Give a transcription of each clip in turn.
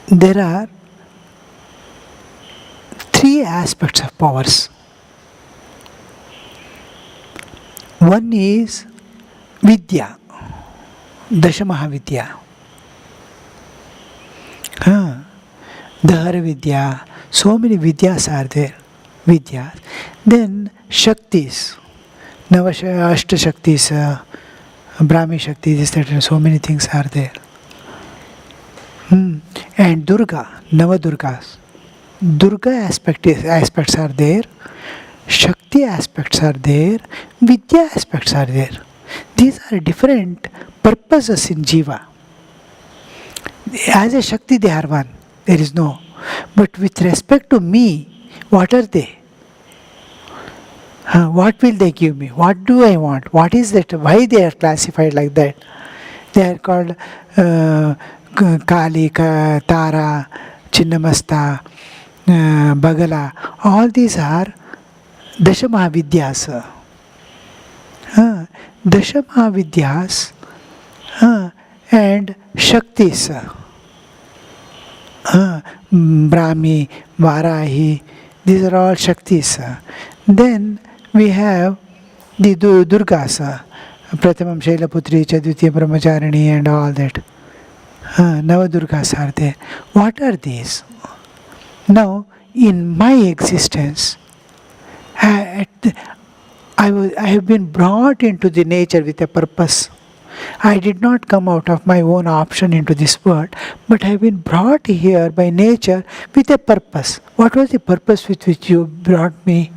there are three aspects of powers. One is Vidya, Dashamahavidya. Dahara Vidya, so many Vidyas are there. Vidyas. Then Shaktis, Ashta Shaktis, Brahmi Shaktis, etc. So many things are there. And Durga, Navadurgas. Durga aspects are there, Shakti aspects are there, Vidya aspects are there. These are different purposes in Jiva. As a Shakti, they are one. There is no. But with respect to me, what are they? What will they give me? What do I want? What is that? Why they are classified like that? They are called Kali, Tara, Chinnamasta, Bagala. All these are Dashamahavidyas. Dashamahavidyas and Shaktis. Brahmi, Varahi, these are all Shaktis. Then we have the Durgas, Pratamam Shailaputri, Chadvitya Brahmacharini and all that. Navadurgas are there. What are these? Now, in my existence, I have been brought into the nature with a purpose. I did not come out of my own option into this world, but I have been brought here by nature with a purpose. What was the purpose with which you brought me?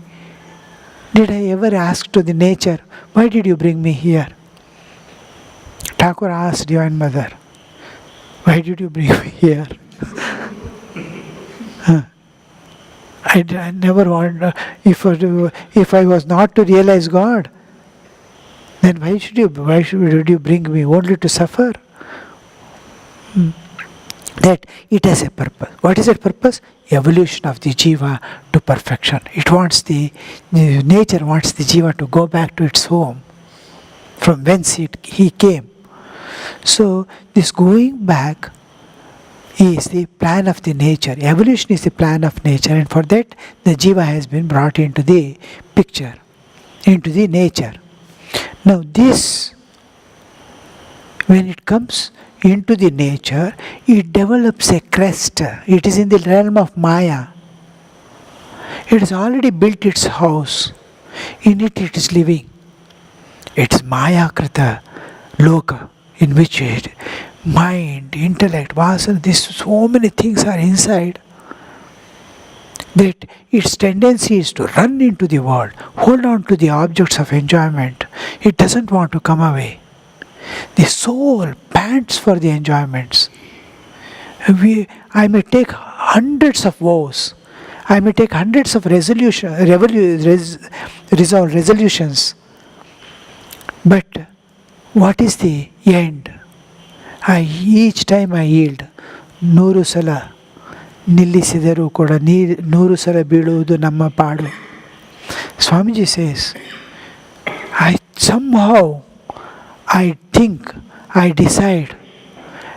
Did I ever ask to the nature, why did you bring me here? Thakur asked Divine Mother, why did you bring me here? I never want, if I was not to realize God, then why should you bring me only to suffer? That it has a purpose. What is that purpose? Evolution of the jiva to perfection. It wants the nature wants the jiva to go back to its home, from whence he came. So this going back is the plan of the nature. Evolution is the plan of nature, and for that the jiva has been brought into the picture, into the nature. Now this, when it comes into the nature, it develops a crest. It is in the realm of Maya. It has already built its house. In it it is living. It's Maya Krita Loka, in which it, mind, intellect, vasana, this so many things are inside, that its tendency is to run into the world, hold on to the objects of enjoyment. It doesn't want to come away. The soul pants for the enjoyments. I may take hundreds of vows. I may take hundreds of resolutions. But what is the end? Each time I yield. ನೂರು ಸಲ ನಿಲ್ಲಿಸಿದರೂ ಕೂಡ ನೂರು ಸಲ ಬೀಳುವುದು ನಮ್ಮ ಪಾಡು. Swamiji says, I think, I decide,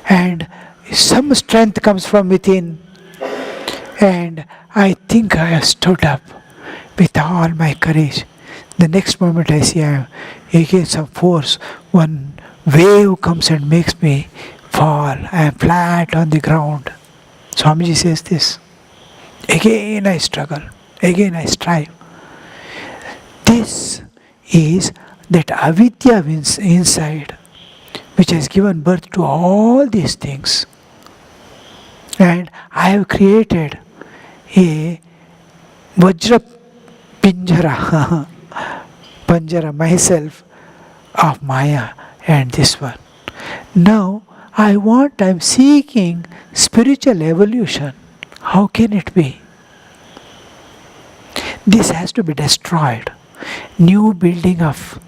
and some strength comes from within, and I think I have stood up with all my courage. The next moment I see I am against some force. One wave comes and makes me fall. I am flat on the ground. Swamiji says this. Again I struggle. Again I strive. This is that avidya inside, which has given birth to all these things. And I have created a Vajra Panjara myself of Maya and this one. Now I'm seeking spiritual evolution. How can it be? This has to be destroyed. New building of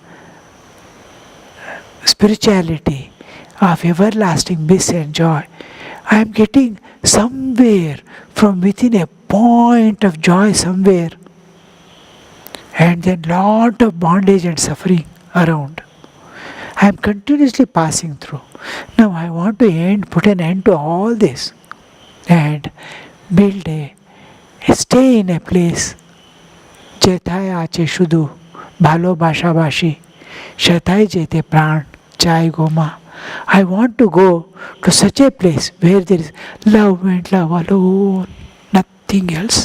spirituality, of everlasting bliss and joy. I am getting somewhere from within a point of joy somewhere, and then lot of bondage and suffering around. I am continuously passing through. Now I want to put an end to all this. and build stay in a place যেথায় আছে শুধু ভালোবাসাবাসী সেথায় যেতে প্রাণ চাই গো মা. I want to go to such a place where there is love and love alone, nothing else.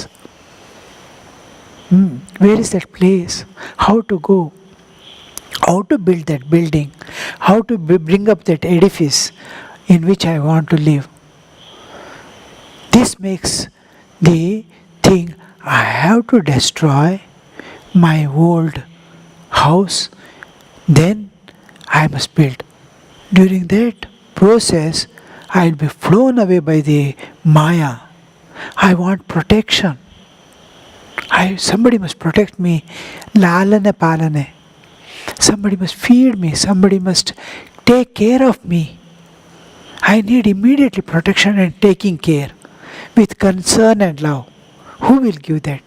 Where is that place? How to go? How to build that building? How to bring up that edifice in which I want to live? This makes the thing I have to destroy my old house, then I must build. During that process, I'll be flown away by the Maya. I want protection. Somebody must protect me. Lalane palane. Somebody must feed me. Somebody must take care of me. I need immediately protection and taking care with concern and love. Who will give that?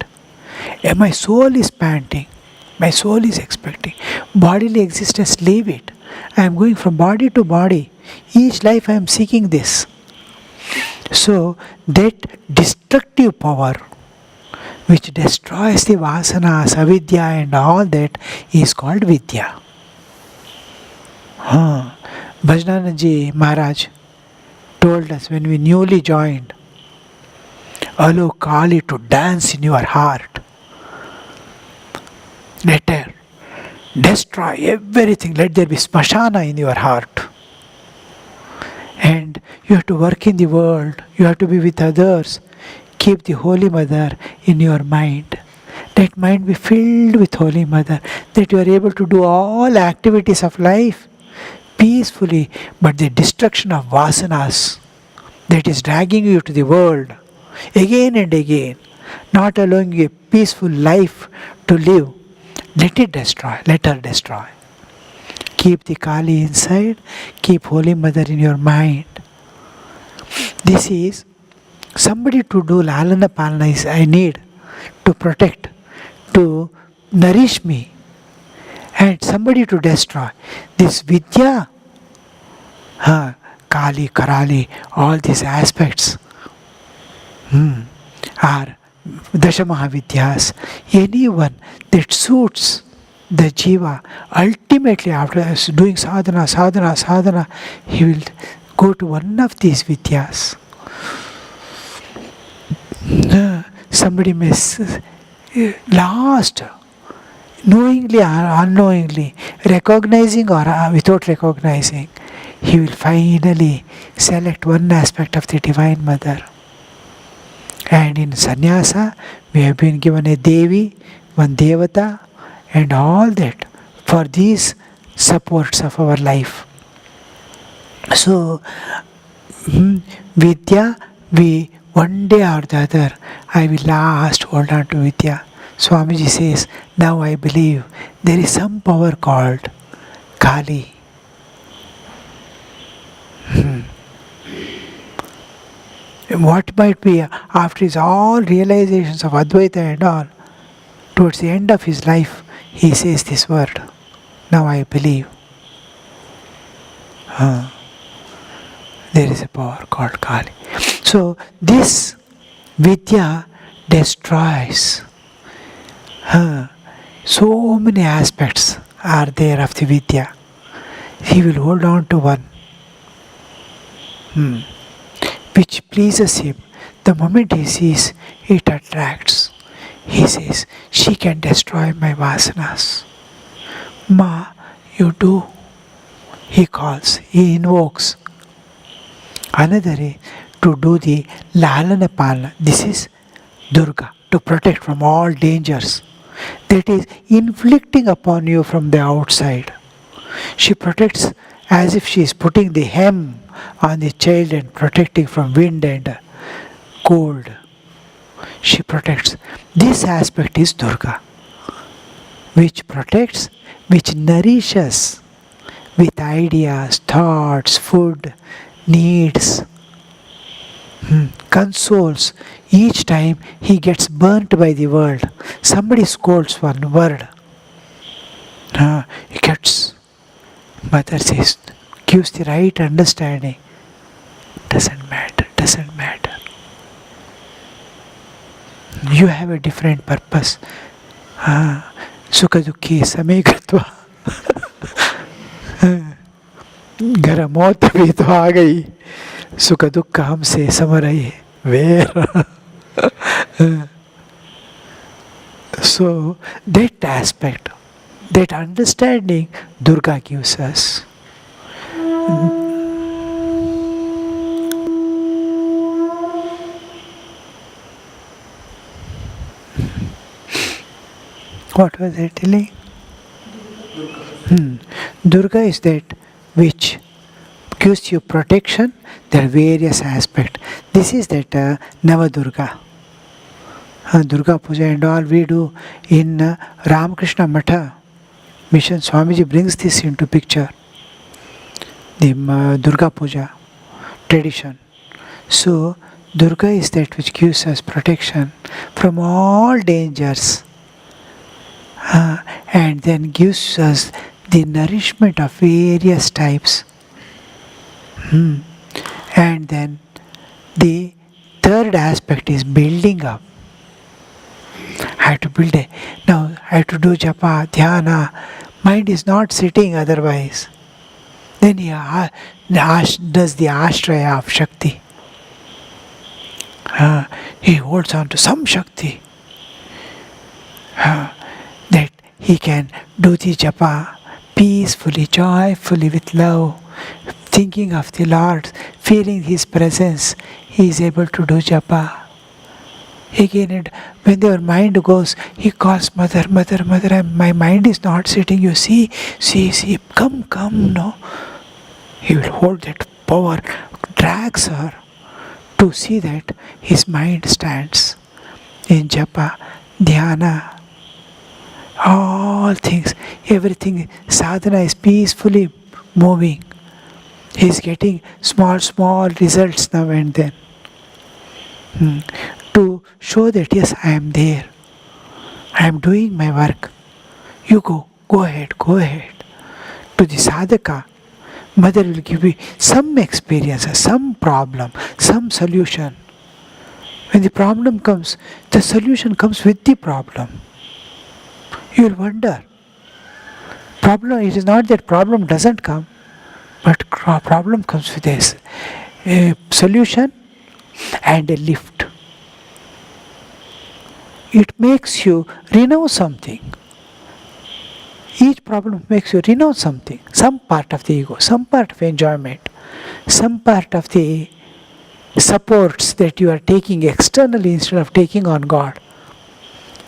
My soul is panting. My soul is expecting. Bodily existence, leave it. I am going from body to body. Each life I am seeking this. So that destructive power which destroys the vasanas, avidya and all that is called vidya. Bhajananandji Maharaj told us when we newly joined, allow Kali to dance in your heart. Let her destroy everything. Let there be smashana in your heart. And you have to work in the world. You have to be with others. Keep the Holy Mother in your mind. Let mind be filled with Holy Mother, that you are able to do all activities of life peacefully. But the destruction of vasanas that is dragging you to the world again and again, not allowing you a peaceful life to live, let it destroy. Let her destroy. Keep the Kali inside. Keep Holy Mother in your mind. This is somebody to do lalana palana is I need to protect, to nourish me, and somebody to destroy. This vidya, Kali, Karali, all these aspects are Dashamahavidyas. Anyone that suits the jiva, ultimately after doing sadhana, he will go to one of these vidyas. Somebody may lost, knowingly or unknowingly, recognizing or without recognizing, he will finally select one aspect of the Divine Mother. And in sannyasa, we have been given a Devi, one Devata, and all that for these supports of our life. So, Vidya, we one day or the other, I will last hold on to Vidya. Swamiji says, now I believe there is some power called Kali. What might be after his all realizations of Advaita and all, towards the end of his life, he says this word, now I believe. There is a power called Kali. So this Vidya destroys. So many aspects are there of the Vidya. He will hold on to one which pleases him. The moment he sees, it attracts. He says, she can destroy my vasanas. Ma, you do. He calls, he invokes. Another to do the lalana palana. This is Durga, to protect from all dangers that is inflicting upon you from the outside. She protects as if she is putting the hem on the child and protecting from wind and cold. She protects. This aspect is Durga, which protects, which nourishes with ideas, thoughts, food, needs, consoles. Each time he gets burnt by the world, somebody scolds one word, he gets, mother says, gives the right understanding. Doesn't matter. You have a different purpose. Sukha dukhi samay कृत्वा घर मौत भी तो आ गई, सुख दुख हमसे सम रही. Where? So that aspect, that understanding, Durga gives us. What was I telling? Durga is that which gives you protection. There are various aspects. This is that Navadurga. Durga Puja and all we do in Ramakrishna Matha Mission. Swamiji brings this into picture. The Durga Puja tradition. So Durga is that which gives us protection from all dangers. And then gives us the nourishment of various types. And then the third aspect is building up. I have to build it. Now I have to do japa, dhyana. Mind is not sitting otherwise. Then he does the ashraya of Shakti. He holds on to some Shakti. That he can do the japa peacefully, joyfully, with love, thinking of the Lord, feeling His presence. He is able to do japa. Again, when your mind goes, he calls, Mother, Mother, Mother, my mind is not sitting, you see, come, no. He will hold that power, drags her to see that his mind stands in japa, dhyana, all things, everything, sadhana is peacefully moving. He is getting small results now and then. To show that yes, I am there. I am doing my work. You go ahead. To the sadhaka, Mother will give you some experience, some problem, some solution. When the problem comes, the solution comes with the problem. You will wonder. It is not that problem doesn't come, but problem comes with a solution and a lift. It makes you renounce something. Each problem makes you renounce something. Some part of the ego, some part of enjoyment, some part of the supports that you are taking externally instead of taking on God.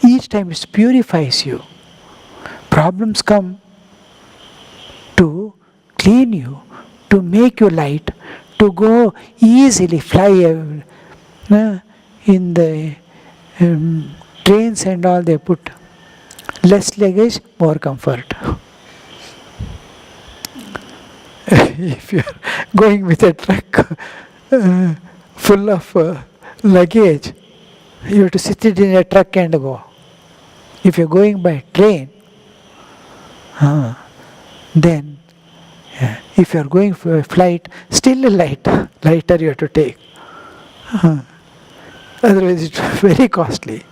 Each time it purifies you. Problems come to clean you, to make you light, to go easily, fly in the trains and all. They put less luggage, more comfort. If you are going with a truck full of luggage, you have to sit it in a truck and go. If you are going by train, then if you are going for a flight, still lighter you have to take. Otherwise it's very costly.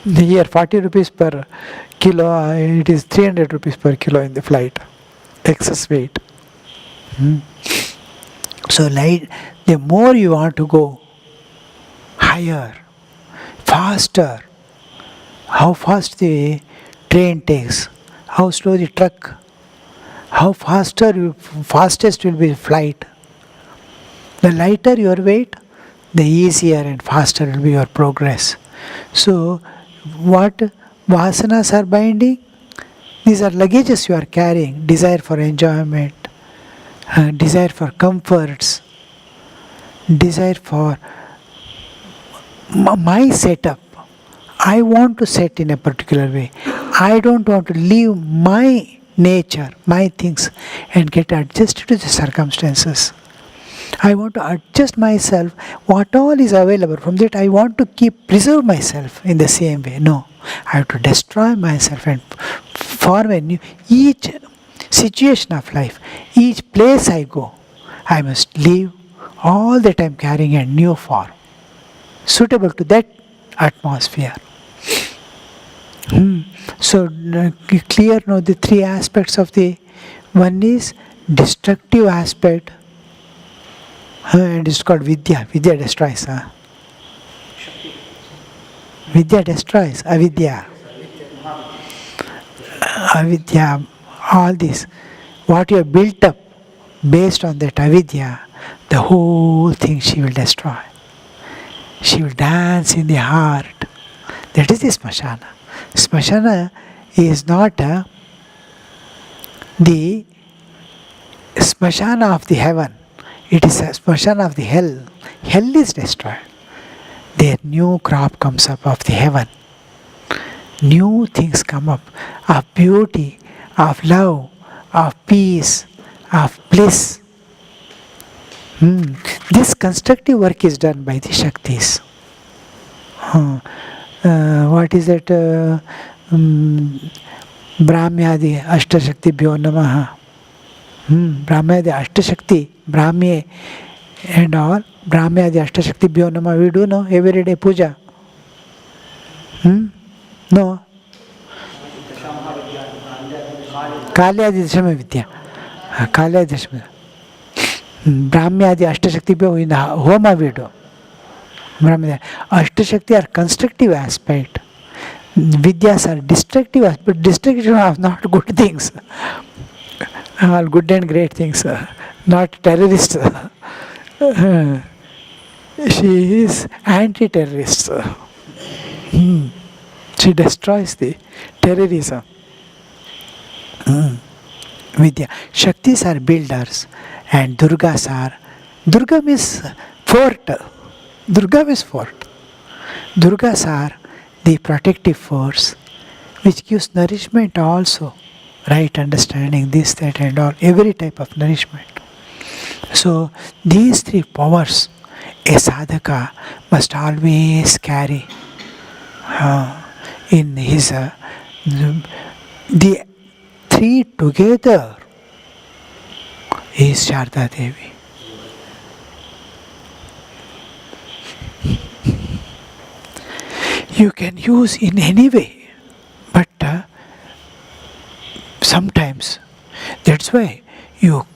Here 40 rupees per kilo, it is 300 rupees per kilo in the flight. Excess weight. So the more you want to go higher, faster, how fast the train takes, how slow the truck, how fastest will be flight. The lighter your weight, the easier and faster will be your progress. So what vasanas are binding? These are luggages you are carrying. Desire for enjoyment, desire for comforts, desire for my setup. I want to set in a particular way. I don't want to leave my nature, my things, and get adjusted to the circumstances. I want to adjust myself, what all is available. From that I want to preserve myself in the same way. No, I have to destroy myself and form a new, each situation of life, each place I go, I must leave all that I am carrying a new form, suitable to that atmosphere. So clear now the three aspects of the one is destructive aspect, and it's called vidya. Vidya destroys. Vidya destroys. Avidya. Avidya. All this. What you have built up based on that avidya, the whole thing she will destroy. She will dance in the heart. That is the smashana. Smashana is not the smashana of the heaven. It is a smashana of the hell. Hell is destroyed. Their new crop comes up of the heaven. New things come up of beauty, of love, of peace, of bliss. This constructive work is done by the Shaktis. What is it? Brahmyadi Ashtashakti-bhyo namaha. Brahmyadi Ashtashakti, Brahmi and all. Brahmyadi Ashtashakti-bhyo namaha. We do know every day puja. No. Kalyadi Dashama Vidya. Kalyadi Dashama. Brahmyadi Ashtashakti-bhyo in the Homa we do. Ashtashakti are constructive aspect. Vidyas are destructive aspect. But destructive are not good things. All good and great things. Not terrorists. She is anti-terrorist. She destroys the terrorism. Vidya. Shaktis are builders and Durgas are. Durga means fort. Durga means fort. Durgas are the protective force which gives nourishment also. Right understanding, this, that, and all. Every type of nourishment. So, these three powers a sadhaka must always carry in his. The three together is Sharda Devi. You can use in any way, but sometimes that's why you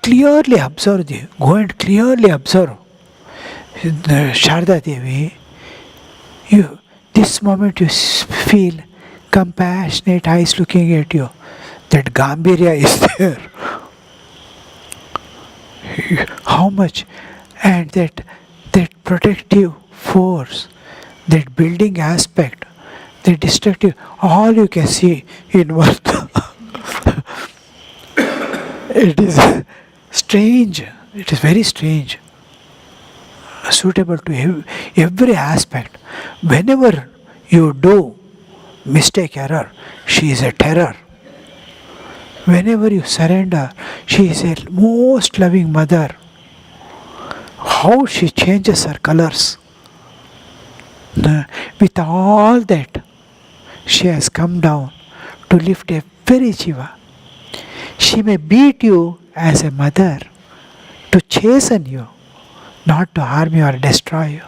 clearly observe go and clearly observe the Sharda Devi. This moment you feel compassionate eyes looking at you. That Gambhirya is there. How much? And that protective force, that building aspect, the destructive, all you can see in one. It is strange. It is very strange. Suitable to every aspect. Whenever you do mistake, error, she is a terror. Whenever you surrender, she is a most loving mother. How she changes her colors. With all that, she has come down to lift every jiva. She may beat you as a mother to chasten you, not to harm you or destroy you.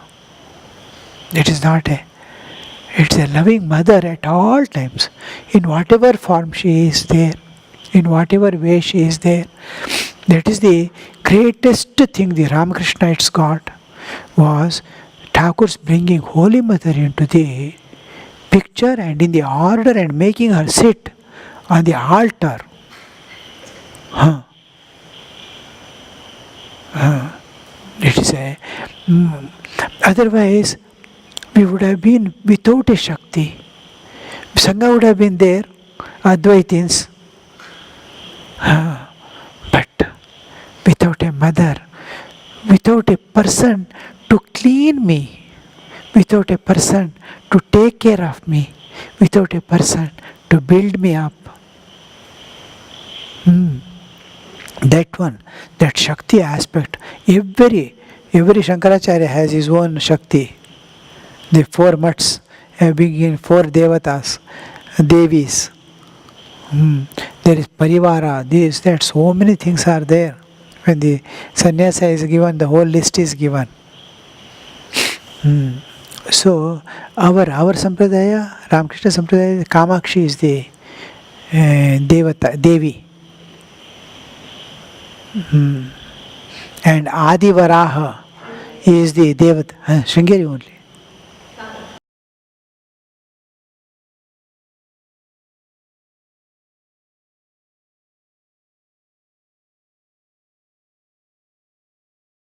It is not it's a loving mother at all times. In whatever form she is there, in whatever way she is there. That is the greatest thing the Ramakrishnites got, was Thakur's bringing Holy Mother into the picture and in the order and making her sit on the altar. It is otherwise we would have been without a Shakti. Sangha would have been there, Advaitins. But without a mother, without a person to clean me, without a person to take care of me, without a person to build me up. That one, that Shakti aspect, every Shankaracharya has his own Shakti. The four mats, being four devatas, devis. There is parivara, this, that, so many things are there. When the sannyasa is given, the whole list is given. So our sampradaya, Ramakrishna sampradaya, Kamakshi is the Devata, Devi. And Adi Varaha is the Devata, Shringeri only.